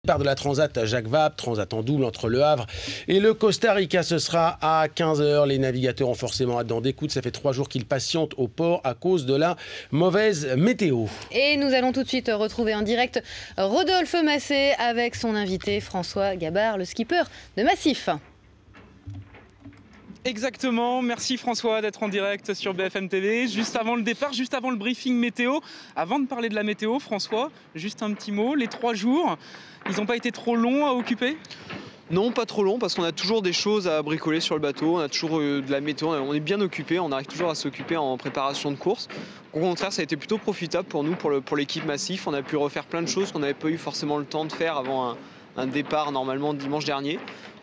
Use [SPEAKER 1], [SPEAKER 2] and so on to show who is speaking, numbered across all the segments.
[SPEAKER 1] Départ de la Transat Jacques Vabre, Transat en double entre Le Havre et le Costa Rica. Ce sera à 15 h. Les navigateurs ont forcément hâte d'en découdre. Ça fait 3 jours qu'ils patientent au port à cause de la mauvaise météo.
[SPEAKER 2] Et nous allons tout de suite retrouver en direct Rodolphe Massé avec son invité François Gabard, le skipper de Massif.
[SPEAKER 3] Exactement, merci François d'être en direct sur BFM TV. Juste avant le départ, juste avant le briefing météo. Avant de parler de la météo, François, juste un petit mot. Les 3 jours, ils n'ont pas été trop longs à occuper ?
[SPEAKER 4] Non, pas trop long, parce qu'on a toujours des choses à bricoler sur le bateau, on a toujours de la météo, on est bien occupé, on arrive toujours à s'occuper en préparation de course. Au contraire, ça a été plutôt profitable pour nous, pour l'équipe Massif. On a pu refaire plein de choses qu'on n'avait pas eu forcément le temps de faire avant un départ normalement dimanche dernier.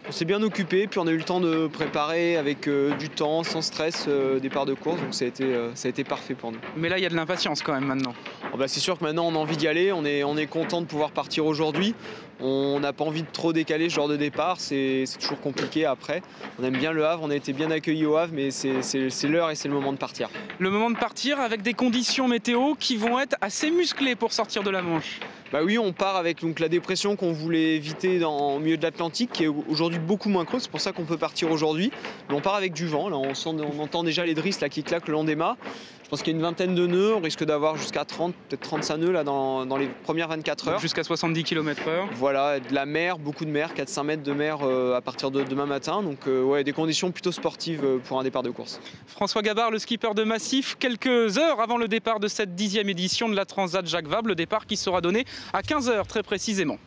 [SPEAKER 4] On s'est bien occupé, puis on a eu le temps de préparer avec du temps, sans stress, départ de course, donc ça a été parfait pour nous.
[SPEAKER 3] Mais là, il y a de l'impatience quand même maintenant.
[SPEAKER 4] Oh bah c'est sûr que maintenant on a envie d'y aller, on est content de pouvoir partir aujourd'hui. On n'a pas envie de trop décaler ce genre de départ, c'est toujours compliqué après. On aime bien Le Havre, on a été bien accueillis au Havre, mais c'est l'heure et c'est le moment de partir.
[SPEAKER 3] Le moment de partir avec des conditions météo qui vont être assez musclées pour sortir de la Manche.
[SPEAKER 4] Bah oui, on part avec donc, la dépression qu'on voulait éviter au milieu de l'Atlantique, qui est aujourd'hui beaucoup moins creuse, c'est pour ça qu'on peut partir aujourd'hui. Mais on part avec du vent, là, on entend déjà les drisses là, qui claquent le long des mâts. Je pense qu'il y a une vingtaine de nœuds, on risque d'avoir jusqu'à 30, peut-être 35 nœuds là, dans les premières 24 heures.
[SPEAKER 3] Jusqu'à 70 km/h.
[SPEAKER 4] Voilà, de la mer, beaucoup de mer, 400 mètres de mer à partir de demain matin. Donc ouais, des conditions plutôt sportives pour un départ de course.
[SPEAKER 3] François Gabard, le skipper de Massif, quelques heures avant le départ de cette 10e édition de la Transat Jacques Vabre, le départ qui sera donné à 15 h très précisément.